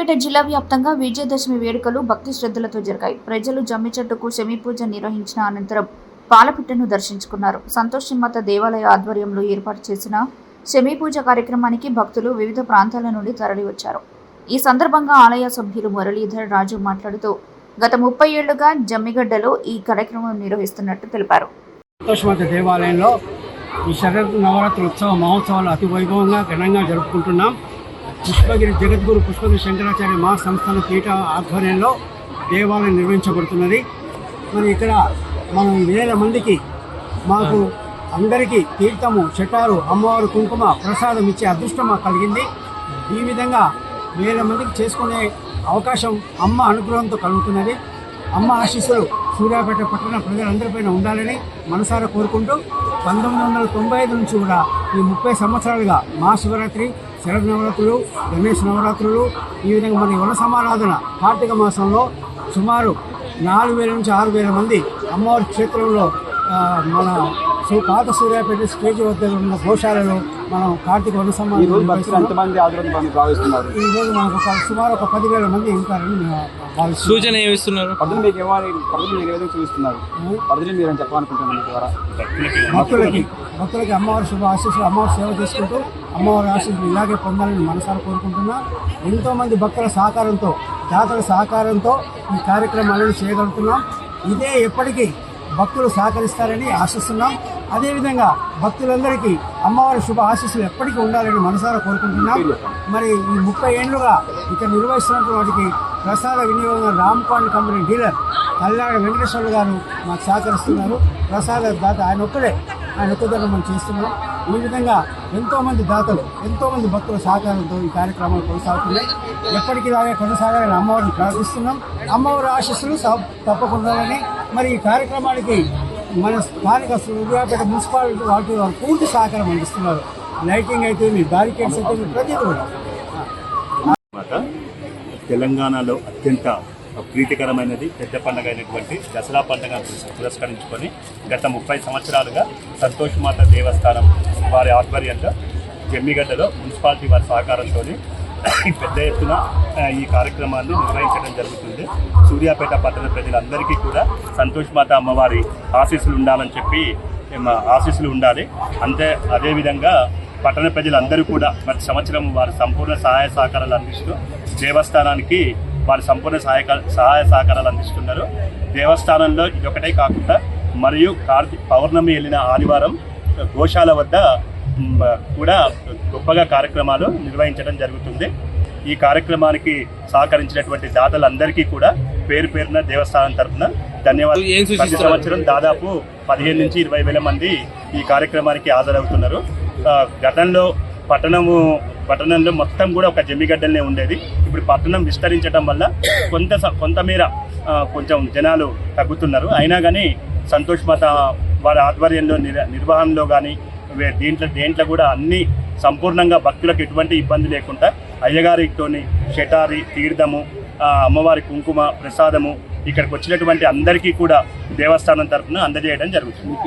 సూర్యాపేట జిల్లా వ్యాప్తంగా విజయదశమి వేడుకలు భక్తి శ్రద్ధలతో జరిగాయి. ప్రజలు జమ్మి చెట్టుకు శమీ పూజ నిర్వహించిన అనంతరం పాలపిట్టను దర్శించుకున్నారు. సంతోషిమాత దేవాలయ ఆధ్వర్యంలో ఏర్పాటు చేసిన శమీ పూజ కార్యక్రమానికి భక్తులు వివిధ ప్రాంతాల నుండి తరలివచ్చారు. ఈ సందర్భంగా ఆలయ సభ్యులు మురళీధర్ రాజు మాట్లాడుతూ గత 30 ఏళ్లుగా జమ్మిగడ్డలో ఈ కార్యక్రమం నిర్వహిస్తున్నట్టు తెలిపారు. సంతోషిమాత దేవాలయంలో ఈ శరద్ నవరాత్రి ఉత్సవ మహోత్సవాలు అతి వైభవంగా ఘనంగా జరుపుకుంటున్నాం. పుష్పగిరి జగద్గురు పుష్పగిరి శంకరాచార్య మహాసంస్థాన పీఠ ఆధ్వర్యంలో దేవాలయం నిర్వహించబడుతున్నది. మరి ఇక్కడ మనం వేల మందికి మాకు అందరికీ తీర్థము, చెటారు, అమ్మవారు కుంకుమ ప్రసాదం ఇచ్చే అదృష్టం మాకు కలిగింది. ఈ విధంగా వేల మందికి చేసుకునే అవకాశం అమ్మ అనుగ్రహంతో కలుగుతున్నది. అమ్మ ఆశీస్సులు సూర్యాపేట పట్టణ ప్రజలందరిపైన ఉండాలని మనసారా కోరుకుంటూ 1995 నుంచి కూడా ఈ 30 సంవత్సరాలుగా మహాశివరాత్రి, శరద్ నవరాత్రులు, గణేష్ నవరాత్రులు, ఈ విధంగా మన వన సమారాధన కార్తీక మాసంలో సుమారు 4000 నుంచి 6000 మంది అమ్మవారి క్షేత్రంలో మన పాత సూర్యాపేట స్టేజ్ వద్ద ఉన్న గోశాలలో మనం కార్తీక వన సమారాధన ఈరోజు మనకు సుమారు 10,000 మంది ఉంటారని మేము సూచన ఏమిస్తున్నారు. భక్తులకి అమ్మవారి శుభ ఆశీస్సులు, అమ్మవారి సేవ చేసుకుంటూ అమ్మవారి ఆశీస్సులు ఇలాగే పొందాలని మనసారా కోరుకుంటున్నా. ఎంతోమంది భక్తుల సహకారంతో, దాతల సహకారంతో ఈ కార్యక్రమాలను చేయగలుగుతున్నాం. ఇదే ఎప్పటికీ భక్తులు సహకరిస్తారని ఆశిస్తున్నాం. అదేవిధంగా భక్తులందరికీ అమ్మవారి శుభ ఆశీస్సులు ఎప్పటికీ ఉండాలని మనసారా కోరుకుంటున్నాం. మరి ఈ 30 ఏళ్లుగా ఇక్కడ నిర్వహిస్తున్నటువంటి వాటికి ప్రసాద వినియోగం రామ్కాన్ కంపెనీ డీలర్ కళ్యాణ వెంకటేశ్వర్లు గారు మాకు సహకరిస్తున్నారు. ప్రసాద దాత ఆయన ఒక్కదాన్ని మనం చేస్తున్నాం. ఈ విధంగా ఎంతోమంది దాతలు, ఎంతోమంది భక్తుల సహకారంతో ఈ కార్యక్రమాలు కొనసాగుతున్నాయి. ఎప్పటికిలాగే కొనసాగాలని అమ్మవారిని ప్రార్థిస్తున్నాం. అమ్మవారి ఆశీస్సులు తప్పకుండాలని మరి ఈ కార్యక్రమానికి మన స్థానిక సూర్యాపేట మున్సిపాలిటీ వారు పూర్తి సహకారం అందిస్తున్నారు. లైటింగ్ అయితే, బ్యారికేడ్స్ అయితే ప్రతిదీ కూడా. తెలంగాణలో అత్యంత ప్రీతికరమైనది పెద్ద పండుగ అయినటువంటి దసరా పండుగ పురస్కరించుకొని గత 30 సంవత్సరాలుగా సంతోషిమాత దేవస్థానం వారి ఆధ్వర్యంలో జమ్మిగడ్డలో మున్సిపాలిటీ వారి సహకారంతో పెద్ద ఎత్తున ఈ కార్యక్రమాన్ని నిర్వహించడం జరుగుతుంది. సూర్యాపేట పట్టణ ప్రజలందరికీ కూడా సంతోషిమాత అమ్మవారి ఆశీస్సులు ఉండాలని చెప్పి ఆశీస్సులు ఉండాలి. అదేవిధంగా పట్టణ ప్రజలందరూ కూడా ప్రతి సంవత్సరం వారి సంపూర్ణ సహాయ సహకారాలు అందిస్తూ దేవస్థానానికి వారి సంపూర్ణ సహాయ సహకారాలు అందిస్తున్నారు. దేవస్థానంలో ఇదొకటే కాకుండా మరియు పౌర్ణమి వెళ్ళిన ఆదివారం గోశాల వద్ద కూడా గొప్పగా కార్యక్రమాలు నిర్వహించడం జరుగుతుంది. ఈ కార్యక్రమానికి సహకరించినటువంటి దాతలందరికీ కూడా పేరు పేరున దేవస్థానం తరఫున ధన్యవాదాలు. ప్రతి సంవత్సరం దాదాపు 15 నుంచి 20 వేల మంది ఈ కార్యక్రమానికి హాజరవుతున్నారు. గతంలో పట్టణంలో మొత్తం కూడా ఒక జమ్మిగడ్డలనే ఉండేది. ఇప్పుడు పట్టణం విస్తరించడం వల్ల కొంతమేర కొంచెం జనాలు తగ్గుతున్నారు. అయినా కానీ సంతోషిమాత వారి ఆధ్వర్యంలో నిర్వహణలో కానీ దేంట్లో కూడా అన్ని సంపూర్ణంగా భక్తులకు ఎటువంటి ఇబ్బంది లేకుండా అయ్యగారితోని షటారి, తీర్థము, అమ్మవారి కుంకుమ ప్రసాదము ఇక్కడికి వచ్చినటువంటి అందరికీ కూడా దేవస్థానం తరఫున అందజేయడం జరుగుతుంది.